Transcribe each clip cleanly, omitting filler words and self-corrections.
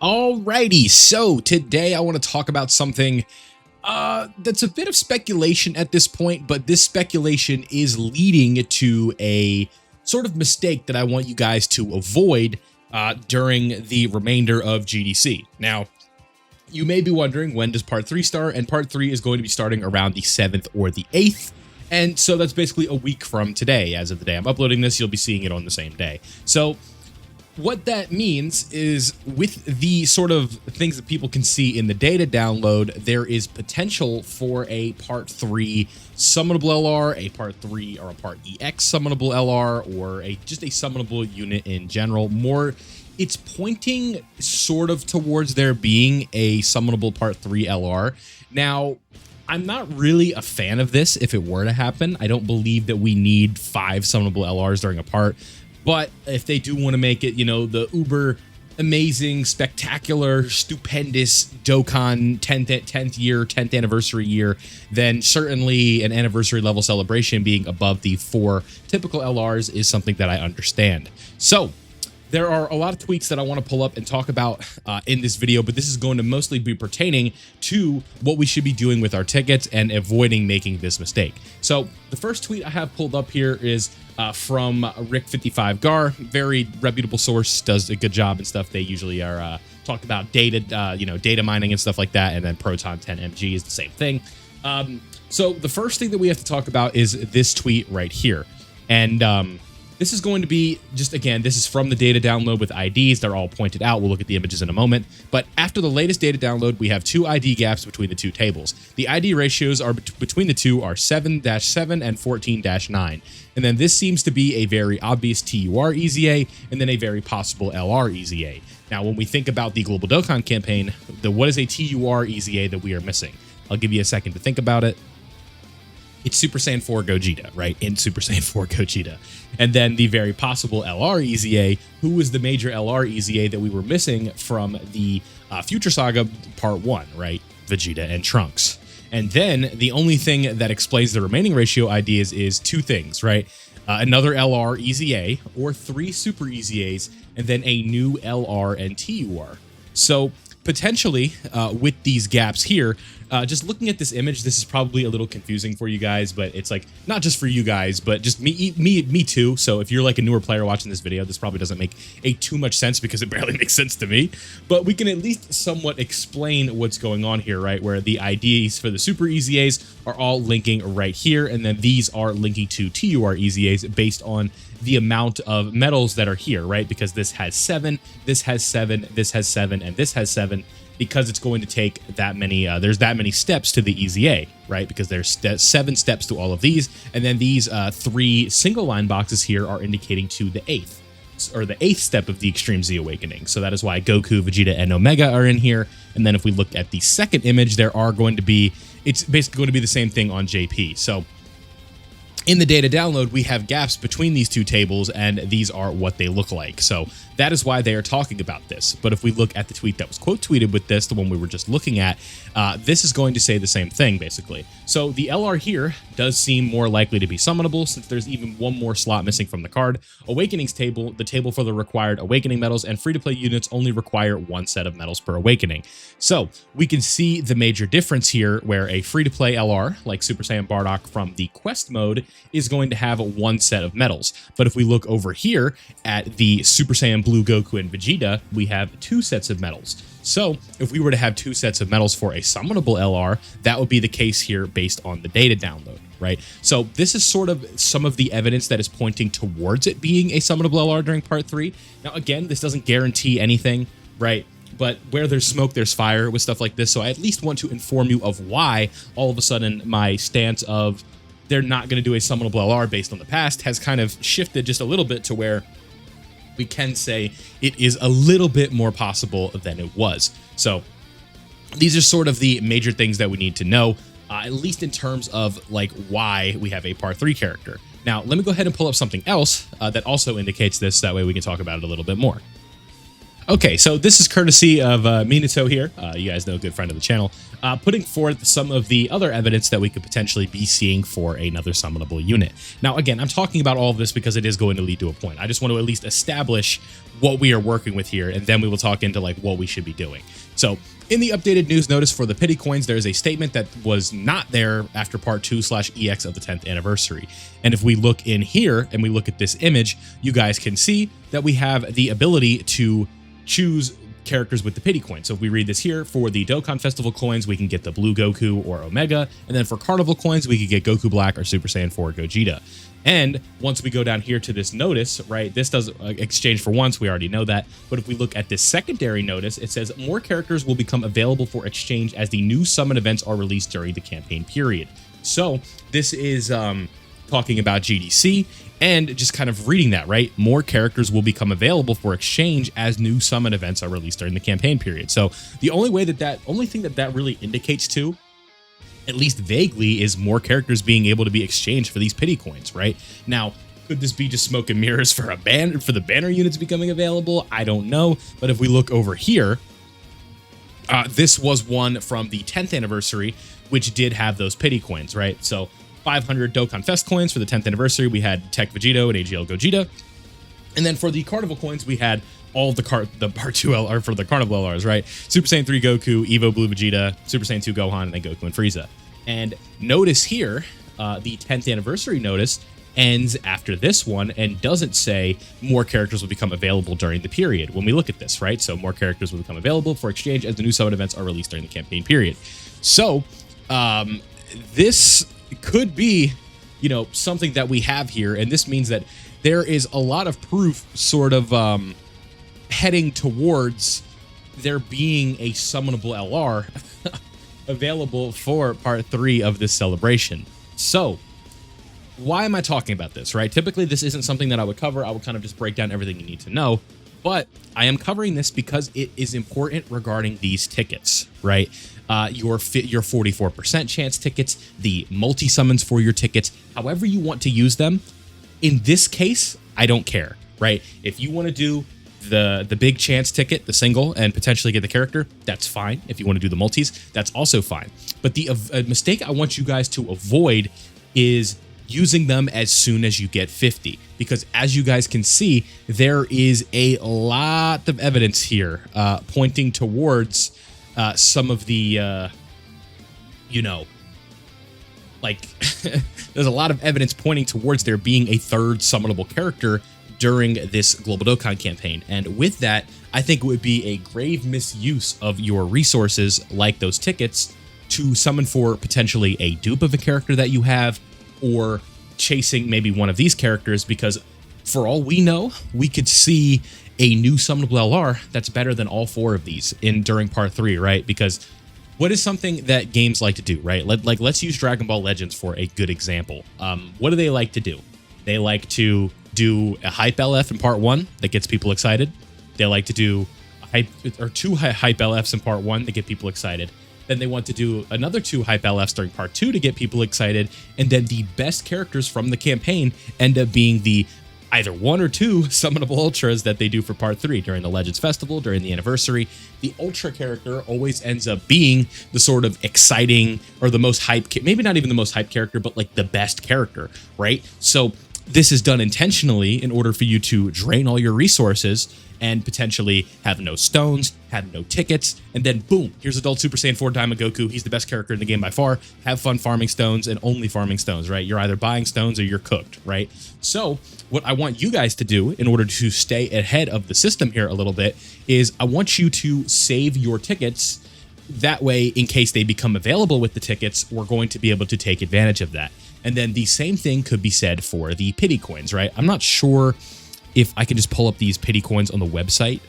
Alrighty, so today I want to talk about something that's a bit of speculation at this point, but this speculation is leading to a sort of mistake that I want you guys to avoid during the remainder of GDC. Now, you may be wondering, when does Part 3 start? And Part 3 is going to be starting around the 7th or the 8th. And so that's basically a week from today. As of the day I'm uploading this, you'll be seeing it on the same day. So what that means is, with the sort of things that people can see in the data download, there is potential for a Part 3 summonable LR, a Part 3 or a Part EX summonable LR, or just a summonable unit in general. It's pointing sort of towards there being a summonable Part 3 LR. Now, I'm not really a fan of this if it were to happen. I don't believe that we need 5 summonable LRs during a part. But if they do want to make it, the uber amazing, spectacular, stupendous Dokkan 10th anniversary year, then certainly an anniversary level celebration being above the 4 typical LRs is something that I understand. So there are a lot of tweets that I want to pull up and talk about in this video, but this is going to mostly be pertaining to what we should be doing with our tickets and avoiding making this mistake. So the first tweet I have pulled up here is from Rick55Gar, very reputable source, does a good job and stuff. They usually are talk about data, data mining and stuff like that, and then Proton 10 MG is the same thing. So the first thing that we have to talk about is this tweet right here, and this is going to be just, again, this is from the data download with IDs. They're all pointed out. We'll look at the images in a moment. But after the latest data download, we have 2 ID gaps between the 2 tables. The ID ratios are between the two are 7-7 and 14-9. And then this seems to be a very obvious TUR EZA and then a very possible LR EZA. Now, when we think about the Global Dokkan campaign, what is a TUR EZA that we are missing? I'll give you a second to think about it. It's Super Saiyan 4 Gogeta, right? In Super Saiyan 4 Gogeta. And then the very possible LR EZA, who was the major LR EZA that we were missing from the Future Saga Part 1, right? Vegeta and Trunks. And then the only thing that explains the remaining ratio ideas is 2 things, right? Another LR EZA, or 3 Super EZAs, and then a new LR and TUR. So potentially, with these gaps here, just looking at this image, this is probably a little confusing for you guys, but it's like, not just for you guys, but just me too. So if you're like a newer player watching this video, this probably doesn't make too much sense because it barely makes sense to me. But we can at least somewhat explain what's going on here, right? Where the IDs for the Super EZAs are all linking right here, and then these are linking to TUR EZAs based on the amount of metals that are here, right? Because this has 7, this has 7, this has 7, and this has 7, because it's going to take that many, there's that many steps to the EZA, right? Because there's 7 steps to all of these, and then these 3 single line boxes here are indicating to the 8th, or the 8th step of the Extreme Z Awakening. So that is why Goku, Vegeta, and Omega are in here. And then if we look at the second image, there are going to be, it's basically going to be the same thing on JP. So in the data download, we have gaps between these 2 tables, and these are what they look like. So that is why they are talking about this. But if we look at the tweet that was quote tweeted with this, the one we were just looking at, this is going to say the same thing, basically. So the LR here does seem more likely to be summonable, since there's even 1 more slot missing from the card. Awakenings table, the table for the required awakening medals, and free-to-play units only require 1 set of medals per awakening. So we can see the major difference here, where a free-to-play LR, like Super Saiyan Bardock from the quest mode, is going to have 1 set of medals. But if we look over here at the Super Saiyan Blue Goku and Vegeta, we have 2 sets of medals. So if we were to have 2 sets of medals for a summonable LR, that would be the case here based on the data download, right? So this is sort of some of the evidence that is pointing towards it being a summonable LR during Part 3. Now, again, this doesn't guarantee anything, right? But where there's smoke, there's fire with stuff like this. So I at least want to inform you of why all of a sudden my stance of they're not going to do a summonable LR based on the past has kind of shifted just a little bit to where we can say it is a little bit more possible than it was. So these are sort of the major things that we need to know, at least in terms of like why we have a Part 3 character. Now, let me go ahead and pull up something else that also indicates this. That way we can talk about it a little bit more. Okay, so this is courtesy of Minato here. You guys know, a good friend of the channel, putting forth some of the other evidence that we could potentially be seeing for another summonable unit. Now, again, I'm talking about all of this because it is going to lead to a point. I just want to at least establish what we are working with here, and then we will talk into like what we should be doing. So in the updated news notice for the pity coins, there is a statement that was not there after part 2/EX of the 10th anniversary. And if we look in here and we look at this image, you guys can see that we have the ability to choose characters with the pity coin. So if we read this here, for the Dokkan Festival coins, we can get the Blue Goku or Omega, and then for Carnival coins, we could get Goku Black or Super Saiyan 4 Gogeta. And once we go down here to this notice, right, this does exchange for once, we already know that, but if we look at this secondary notice, it says more characters will become available for exchange as the new summon events are released during the campaign period. So this is talking about GDC, and just kind of reading that, right? More characters will become available for exchange as new summon events are released during the campaign period. So the only thing that really indicates to, at least vaguely, is more characters being able to be exchanged for these pity coins, right? Now, could this be just smoke and mirrors for the banner units becoming available? I don't know. But if we look over here, this was one from the 10th anniversary, which did have those pity coins, right? So 500 Dokkan Fest coins for the 10th anniversary. We had Tech Vegito and AGL Gogeta. And then for the Carnival coins, we had all the part 2 LR for the Carnival LRs, right? Super Saiyan 3 Goku, Evo Blue Vegeta, Super Saiyan 2 Gohan, and then Goku and Frieza. And notice here, the 10th anniversary notice ends after this one and doesn't say more characters will become available during the period when we look at this, right? So more characters will become available for exchange as the new summon events are released during the campaign period. So this could be, you know, something that we have here, and this means that there is a lot of proof sort of heading towards there being a summonable LR available for part 3 of this celebration. So why am I talking about this, right? Typically this isn't something that I would cover. I would kind of just break down everything you need to know, but I am covering this because it is important regarding these tickets, right? Your 44% chance tickets, the multi-summons for your tickets, however you want to use them. In this case, I don't care, right? If you want to do the big chance ticket, the single, and potentially get the character, that's fine. If you want to do the multis, that's also fine. But the mistake I want you guys to avoid is using them as soon as you get 50, because as you guys can see, there is a lot of evidence here pointing towards some of the, you know, like there's a lot of evidence pointing towards there being a third summonable character during this Global Dokkan campaign. And with that, I think it would be a grave misuse of your resources, like those tickets, to summon for potentially a dupe of a character that you have, or chasing maybe one of these characters, because for all we know, we could see a new summonable LR that's better than all 4 of these during part 3, right? Because what is something that games like to do, right? Let's use Dragon Ball Legends for a good example. What do they like to do? They like to do a hype LF in part 1 that gets people excited. They like to do two hype LFs in part 1 to get people excited. Then they want to do another 2 hype LFs during part 2 to get people excited. And then the best characters from the campaign end up being the either 1 or 2 summonable ultras that they do for part 3 during the Legends Festival, during the anniversary. The ultra character always ends up being the sort of exciting, or the most hype, maybe not even the most hype character, but like the best character, right? So this is done intentionally in order for you to drain all your resources and potentially have no stones, have no tickets, and then boom, here's adult Super Saiyan 4 Diamond Goku. He's the best character in the game by far. Have fun farming stones, and only farming stones, right? You're either buying stones or you're cooked, right? So what I want you guys to do in order to stay ahead of the system here a little bit is I want you to save your tickets. That way, in case they become available with the tickets, we're going to be able to take advantage of that. And then the same thing could be said for the pity coins, right? I'm not sure if I can just pull up these pity coins on the website.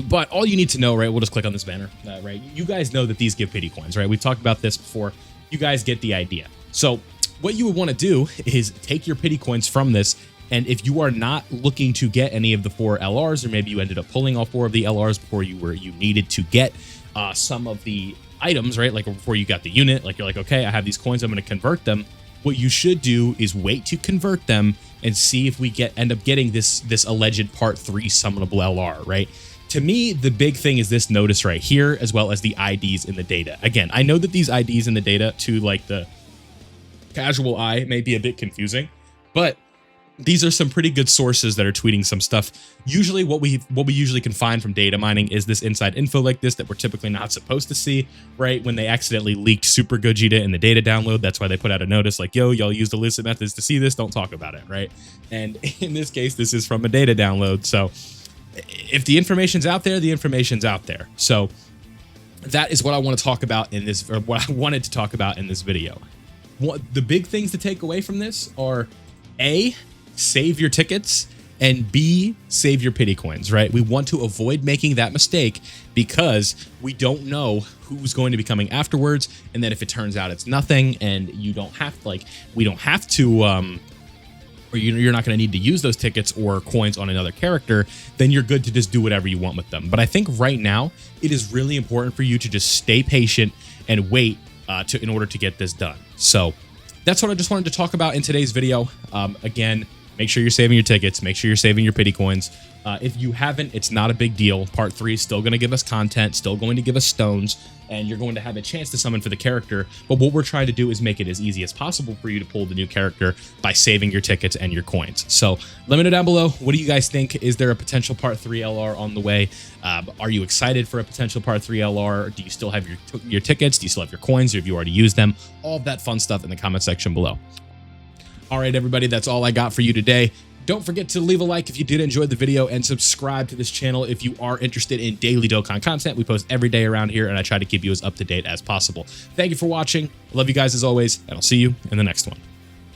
But all you need to know, right? We'll just click on this banner, right? You guys know that these give pity coins, right? We've talked about this before. You guys get the idea. So what you would want to do is take your pity coins from this. And if you are not looking to get any of the 4 LRs, or maybe you ended up pulling all 4 of the LRs before you needed to get some of the items, right? Like before you got the unit, like you're like, okay, I have these coins, I'm going to convert them. what you should do is wait to convert them and see if we end up getting this alleged part 3 summonable LR, right? To me, the big thing is this notice right here, as well as the IDs in the data. Again, I know that these IDs in the data to like the casual eye may be a bit confusing, but these are some pretty good sources that are tweeting some stuff. Usually what we usually can find from data mining is this inside info like this that we're typically not supposed to see, right? When they accidentally leaked Super Gogeta in the data download, that's why they put out a notice like, yo, y'all use the illicit methods to see this, don't talk about it, right? And in this case, this is from a data download. So if the information's out there, the information's out there. So that is what I want to talk about in this, or what I wanted to talk about in this video. The big things to take away from this are A, save your tickets, and B, save your pity coins, right? We want to avoid making that mistake because we don't know who's going to be coming afterwards. And then if it turns out it's nothing and you don't have to, like, we don't have to, or you're not going to need to use those tickets or coins on another character, then you're good to just do whatever you want with them. But I think right now it is really important for you to just stay patient and wait in order to get this done. So that's what I just wanted to talk about in today's video. Again, make sure you're saving your tickets. Make sure you're saving your pity coins. If you haven't, it's not a big deal. Part 3 is still going to give us content, still going to give us stones, and you're going to have a chance to summon for the character. But what we're trying to do is make it as easy as possible for you to pull the new character by saving your tickets and your coins. So let me know down below. What do you guys think? Is there a potential Part 3 LR on the way? Are you excited for a potential Part 3 LR? Do you still have your tickets? Do you still have your coins, or have you already used them? All of that fun stuff in the comment section below. All right, everybody, that's all I got for you today. Don't forget to leave a like if you did enjoy the video, and subscribe to this channel if you are interested in daily Dokkan content. We post every day around here, and I try to keep you as up to date as possible. Thank you for watching. I love you guys as always, and I'll see you in the next one.